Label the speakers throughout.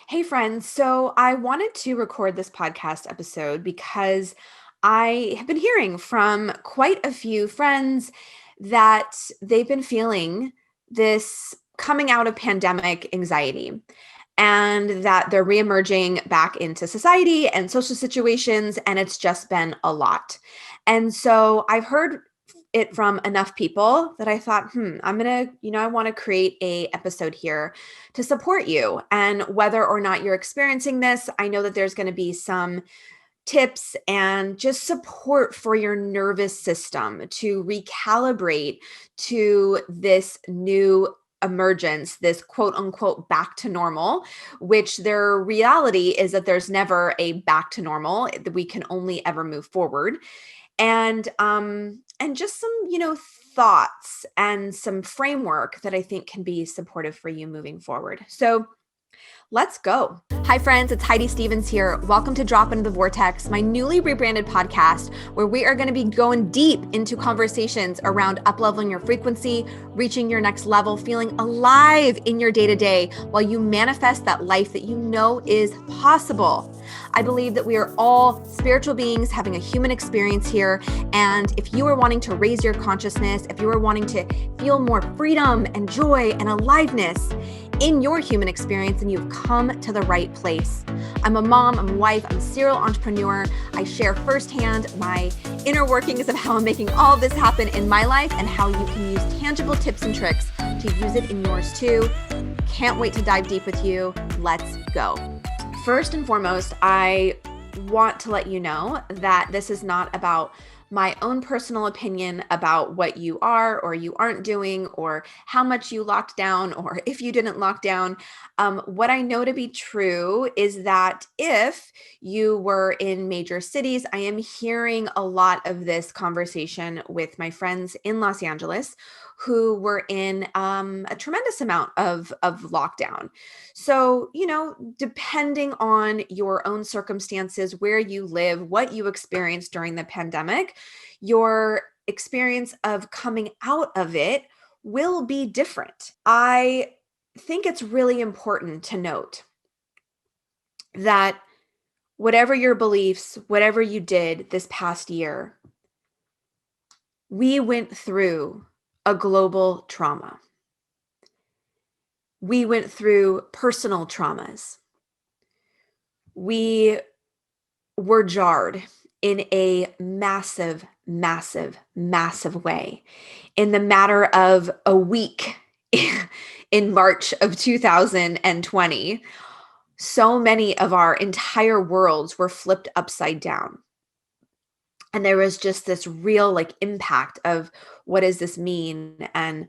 Speaker 1: Hey, friends. So I wanted to record this podcast episode because I have been hearing from quite a few friends that they've been feeling this coming out of pandemic anxiety and that they're reemerging back into society and social situations, and it's just been a lot. And so I've heard it from enough people that I thought, I'm gonna, I want to create a episode here to support you. And whether or not you're experiencing this, I know that there's going to be some tips and just support for your nervous system to recalibrate to this new emergence, this quote unquote back to normal, which their reality is that there's never a back to normal, that we can only ever move forward. And just some, thoughts and some framework that I think can be supportive for you moving forward. So let's go. Hi, friends. It's Heidi Stevens here. Welcome to Drop Into the Vortex, my newly rebranded podcast, where we are going to be going deep into conversations around up-leveling your frequency, reaching your next level, feeling alive in your day-to-day while you manifest that life that you know is possible. I believe that we are all spiritual beings having a human experience here. And if you are wanting to raise your consciousness, if you are wanting to feel more freedom and joy and aliveness in your human experience, then you've come to the right place. I'm a mom, I'm a wife, I'm a serial entrepreneur. I share firsthand my inner workings of how I'm making all of this happen in my life and how you can use tangible tips and tricks to use it in yours too. Can't wait to dive deep with you. Let's go. First and foremost, I want to let you know that this is not about my own personal opinion about what you are or you aren't doing, or how much you locked down, or if you didn't lock down. What I know to be true is that if you were in major cities, I am hearing a lot of this conversation with my friends in Los Angeles who were in a tremendous amount of lockdown. So, depending on your own circumstances, where you live, what you experienced during the pandemic, your experience of coming out of it will be different. I think it's really important to note that whatever your beliefs, whatever you did this past year, we went through a global trauma. We went through personal traumas. We were jarred in a massive, massive, massive way in the matter of a week in March of 2020. So many of our entire worlds were flipped upside down. And there was just this real impact of what does this mean, and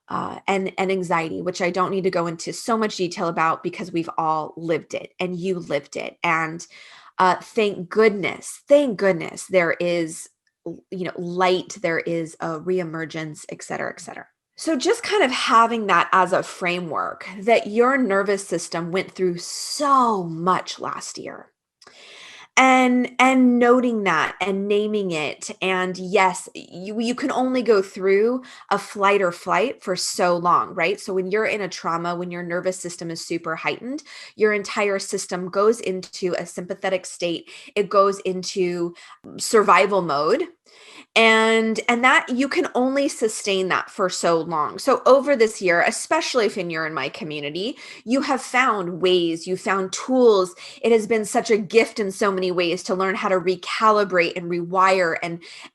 Speaker 1: anxiety, which I don't need to go into so much detail about because we've all lived it and you lived it. And thank goodness, there is, light, there is a reemergence, et cetera, et cetera. So just kind of having that as a framework that your nervous system went through so much last year, and noting that and naming it. And yes, you can only go through a flight or flight for so long, right? So when you're in a trauma, when your nervous system is super heightened, your entire system goes into a sympathetic state. It goes into survival mode, and that you can only sustain that for so long. So over this year, especially if you're in my community, you have found ways, you found tools. It has been such a gift in so many ways to learn how to recalibrate and rewire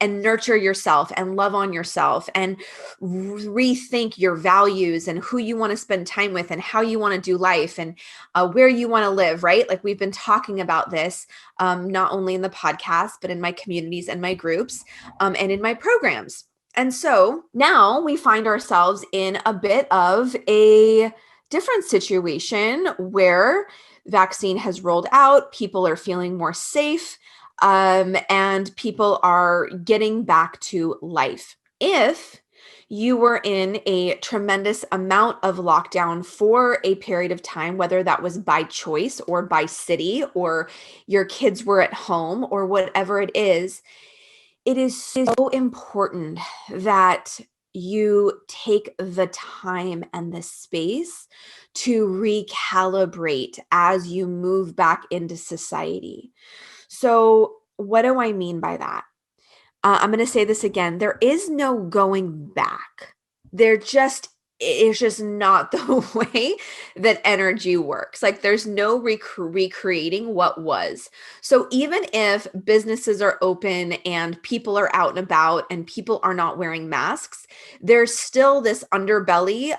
Speaker 1: and nurture yourself and love on yourself and rethink your values and who you want to spend time with and how you want to do life and where you want to live, right? Like we've been talking about this, not only in the podcast, but in my communities and my groups, and in my programs. And so now we find ourselves in a bit of a different situation where vaccine has rolled out, people are feeling more safe, and people are getting back to life. If you were in a tremendous amount of lockdown for a period of time, whether that was by choice or by city, or your kids were at home or whatever it is so important that you take the time and the space to recalibrate as you move back into society. So, what do I mean by that? I'm going to say this again. There is no going back. It's just not the way that energy works. Like there's no recreating what was. So even if businesses are open and people are out and about and people are not wearing masks, there's still this underbelly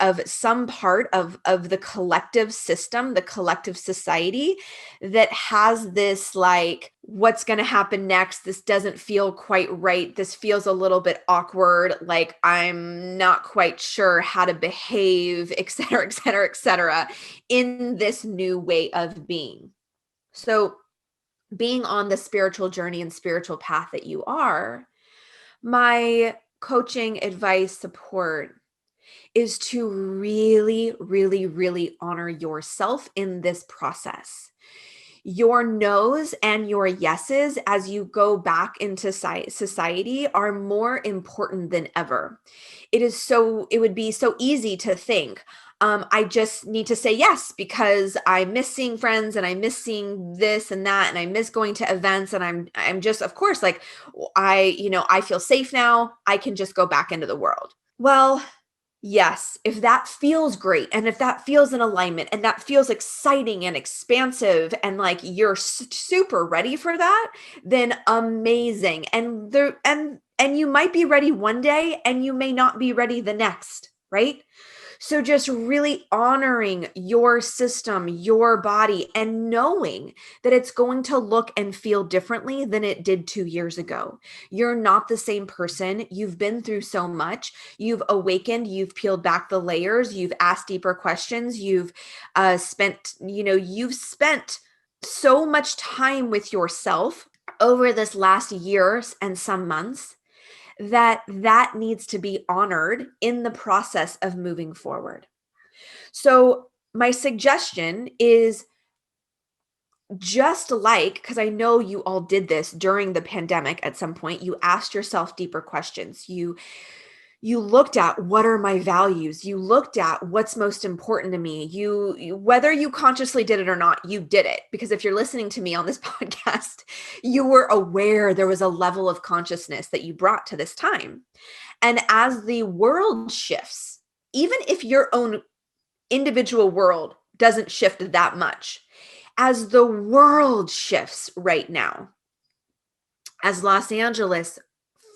Speaker 1: of some part of the collective system, the collective society that has this like, what's going to happen next? This doesn't feel quite right. This feels a little bit awkward. Like I'm not quite sure how to behave, et cetera, et cetera, et cetera, in this new way of being. So being on the spiritual journey and spiritual path that you are, my coaching, advice, support is to really, really, really honor yourself in this process. Your no's and your yeses as you go back into society are more important than ever. It would be so easy to think, I just need to say yes because I miss seeing friends and I miss seeing this and that and I miss going to events and I'm just, of course, like I feel safe now. I can just go back into the world. Well, yes, if that feels great and if that feels in alignment and that feels exciting and expansive and like you're super ready for that, then amazing. And you might be ready one day and you may not be ready the next, right? So just really honoring your system, your body, and knowing that it's going to look and feel differently than it did 2 years ago. You're not the same person. You've been through so much. You've awakened. You've peeled back the layers. You've asked deeper questions. You've spent so much time with yourself over this last year and some months that needs to be honored in the process of moving forward. So my suggestion is just like, because I know you all did this during the pandemic at some point, you asked yourself deeper questions. You looked at what are my values? You looked at what's most important to me. Whether you consciously did it or not, you did it. Because if you're listening to me on this podcast, you were aware there was a level of consciousness that you brought to this time. And as the world shifts, even if your own individual world doesn't shift that much, as the world shifts right now, as Los Angeles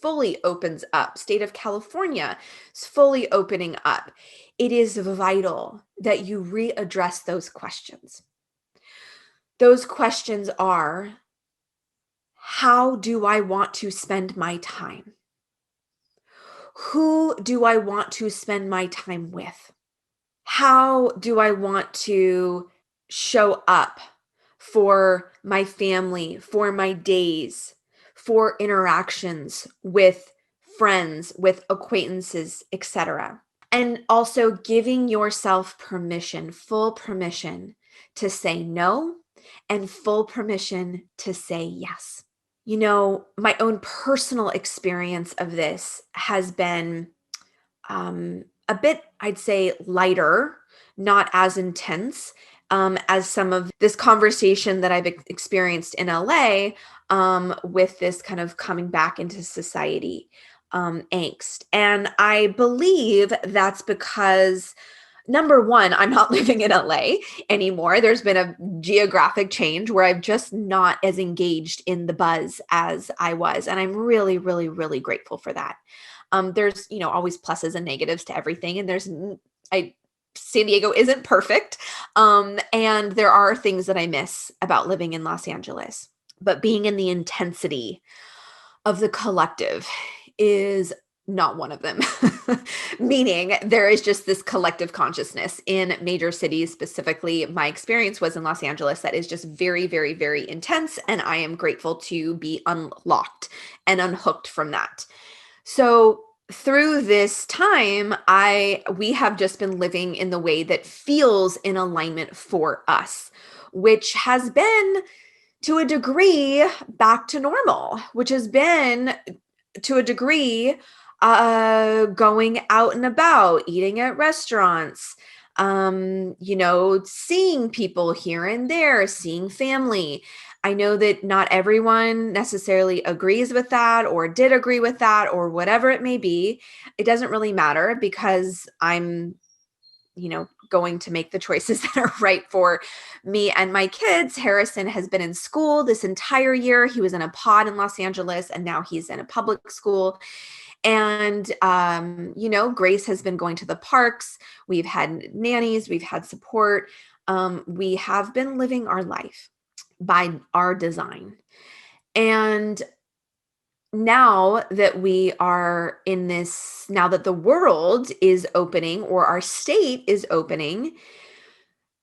Speaker 1: fully opens up, state of California is fully opening up, it is vital that you readdress those questions. Those questions are, how do I want to spend my time? Who do I want to spend my time with? How do I want to show up for my family, for my days, for interactions with friends, with acquaintances, etc.? And also giving yourself permission, full permission to say no and full permission to say yes. You know, my own personal experience of this has been a bit, I'd say, lighter, not as intense as some of this conversation that I've experienced in LA with this kind of coming back into society angst. And I believe that's because, number one, I'm not living in LA anymore. There's been a geographic change where I'm just not as engaged in the buzz as I was. And I'm really, really, really grateful for that. There's, always pluses and negatives to everything. And San Diego isn't perfect. And there are things that I miss about living in Los Angeles, but being in the intensity of the collective is not one of them. Meaning there is just this collective consciousness in major cities. Specifically, my experience was in Los Angeles that is just very, very, very intense. And I am grateful to be unlocked and unhooked from that. So through this time, we have just been living in the way that feels in alignment for us, which has been to a degree back to normal, which has been to a degree going out and about, eating at restaurants, seeing people here and there, seeing family. I know that not everyone necessarily agrees with that or did agree with that or whatever it may be. It doesn't really matter because I'm going to make the choices that are right for me and my kids. Harrison has been in school this entire year. He was in a pod in Los Angeles and now he's in a public school. And, Grace has been going to the parks. We've had nannies, we've had support. We have been living our life by our design. And now that we are in this, now that the world is opening or our state is opening,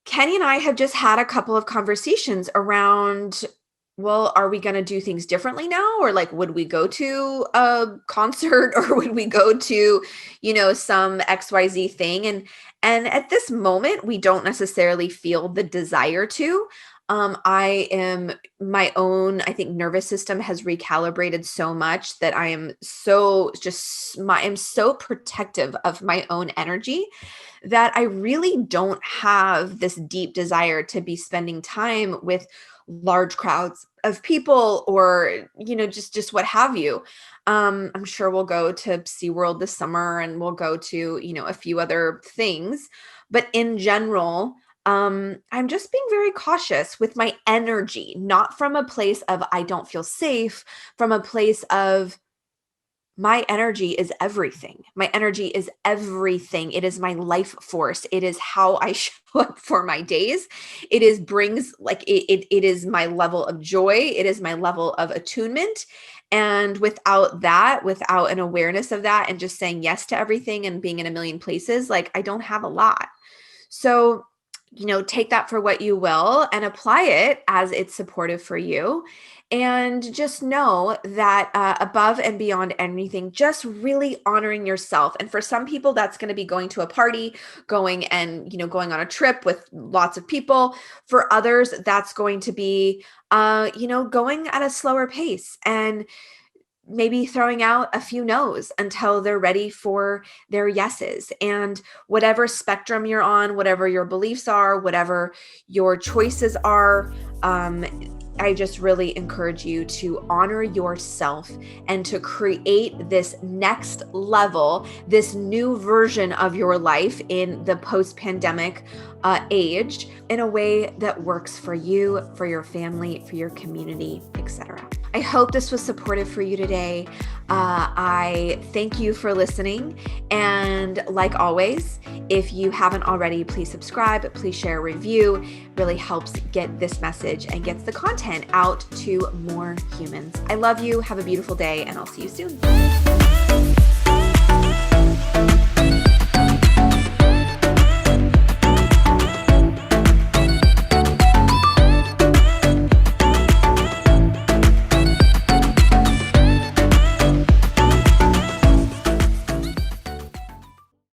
Speaker 1: Kenny and I have just had a couple of conversations around, well, are we going to do things differently now? Or like, would we go to a concert or would we go to, some XYZ thing? And at this moment, we don't necessarily feel the desire to. I think nervous system has recalibrated so much that I am so protective of my own energy that I really don't have this deep desire to be spending time with large crowds of people or, just what have you. I'm sure we'll go to SeaWorld this summer and we'll go to, a few other things, but in general, I'm just being very cautious with my energy, not from a place of I don't feel safe, from a place of my energy is everything. My energy is everything. It is my life force. It is how I show up for my days. It is it is my level of joy. It is my level of attunement. And without an awareness of that and just saying yes to everything and being in a million places, I don't have a lot. So take that for what you will and apply it as it's supportive for you. And just know that above and beyond anything, just really honoring yourself. And for some people, that's going to be going to a party, going on a trip with lots of people. For others, that's going to be, going at a slower pace and maybe throwing out a few no's until they're ready for their yeses. And whatever spectrum you're on, whatever your beliefs are, whatever your choices are, I just really encourage you to honor yourself and to create this next level, this new version of your life in the post-pandemic age in a way that works for you, for your family, for your community, etc. I hope this was supportive for you today. I thank you for listening. And like always, if you haven't already, please subscribe, please share a review. It really helps get this message and gets the content out to more humans. I love you. Have a beautiful day, and I'll see you soon.